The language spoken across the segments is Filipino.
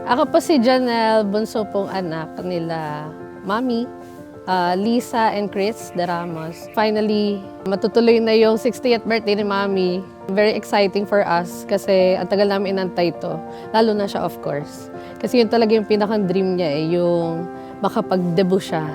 Ako po si Janelle, bunso pong anak nila Mami, Lisa and Chris de Ramos. Finally, matutuloy na yung 60th birthday ni Mami. Very exciting for us kasi ang tagal namin inantay ito. Lalo na siya, of course. Kasi yun talaga yung pinakang dream niya yung makapag-debut siya.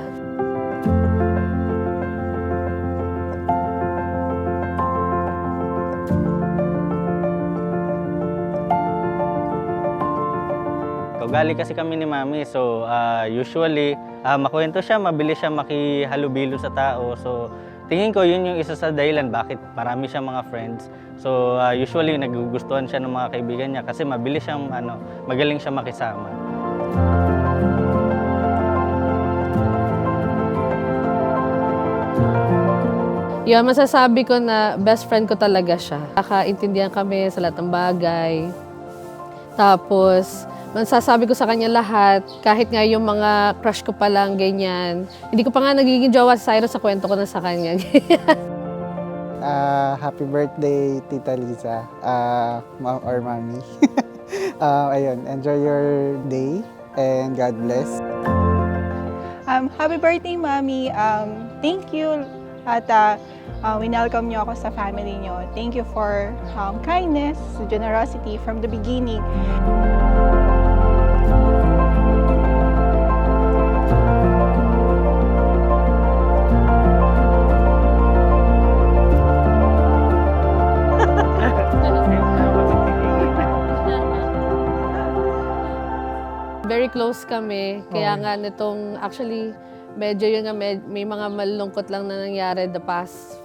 Ugali kasi kami ni Mami, so usually makwento siya, mabilis siya makihalubilo sa tao. So tingin ko yun yung isa sa dahilan bakit marami siyang mga friends. So usually nagugustuhan siya ng mga kaibigan niya kasi mabilis siyang magaling siya makisama. Yun, masasabi ko na best friend ko talaga siya. Nakaintindihan kami sa lahat ng bagay. Tapos, masasabi ko sa kanya lahat, kahit nga yung mga crush ko pa lang, ganyan. Hindi ko pa nga nagiging jowa si Cyrus, sa kwento ko na sa kanya. Happy birthday, Tita Lisa, mom or mommy. Ayun, enjoy your day and God bless. Happy birthday, Mommy. Thank you at winelcome niyo ako sa family niyo. Thank you for kindness, generosity from the beginning. Very close kami, kaya nga nitong, actually, medyo yun nga, may mga malungkot lang na nangyari the past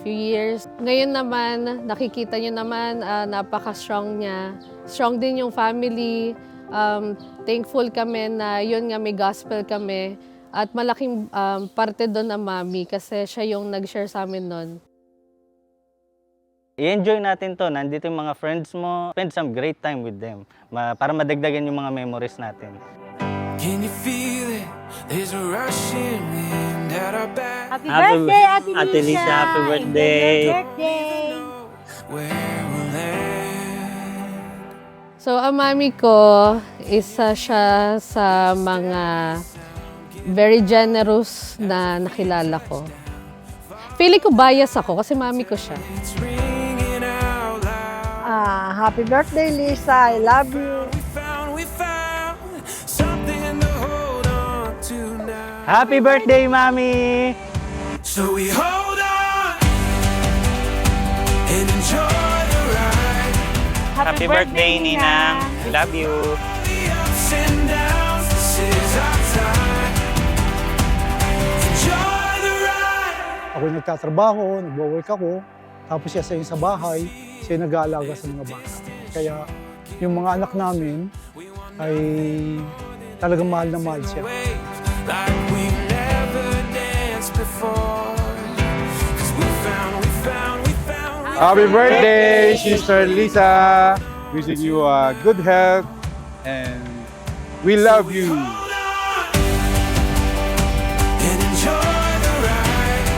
few years. Ngayon naman, nakikita nyo naman, napaka-strong niya. Strong din yung family. Thankful kami na yun nga, may gospel kami. At malaking parte doon ang Mami kasi siya yung nag-share sa amin nun. I-enjoy natin to. Nandito yung mga friends mo. Spend some great time with them para madagdagan yung mga memories natin. Can you feel it? There's a rushing wind at our back. Happy birthday, Ate Lisa! Happy birthday! Enjoy your birthday! Where we'll end. So, ang Mami ko, isa siya sa mga very generous na nakilala ko. Feeling ko bias ako kasi Mami ko siya. It's ringing out loud. Happy birthday, Lisa! I love you! We found something to hold on to now. Happy birthday, Mami! So we hold on and enjoy the ride. Happy birthday, Ninang! We love you! The ups and downs, this is our time. Enjoy the ride. Ako nagtatrabaho, nagwo-work ako, tapos siya sa bahay, siya nag-aalaga sa mga bata. Kaya yung mga anak namin ay talagang mahal na mahal siya. Like we never danced before. 'Cause we found. Happy birthday, Sister Lisa! Wishing you good health and we love you. And enjoy the ride.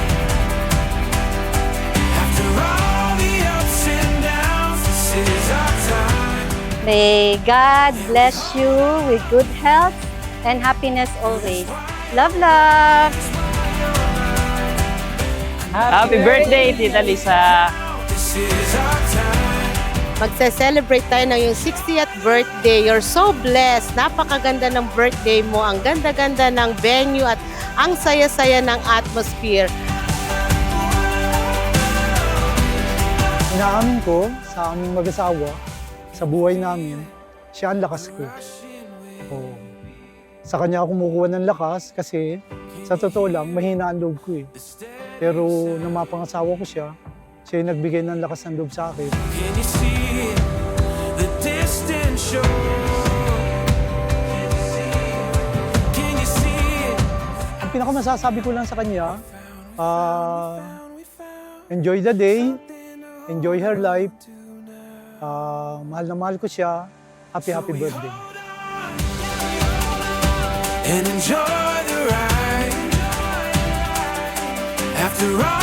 After all the ups and downs, this is our time. May God bless you with good health and happiness always. Love, love! Happy birthday, Tita Lisa! This is our time. Magse-celebrate tayo ng yung 60th birthday. You're so blessed. Napakaganda ng birthday mo. Ang ganda-ganda ng venue at ang saya-saya ng atmosphere. Inaamin ko sa aming mag-asawa, sa buhay namin, siya ang lakas ko. Sa kanya ako kumukuha ng lakas kasi sa totoo lang, mahina ang loob ko eh. Pero nung mapangasawa ko siya, siya yung nagbigay ng lakas ng loob sa akin. Can you see it? The distant shore. Can you see it? Ang pinakamasasabi ko lang sa kanya, enjoy the day, enjoy her life, mahal na mahal ko siya, happy birthday. And enjoy the ride. After all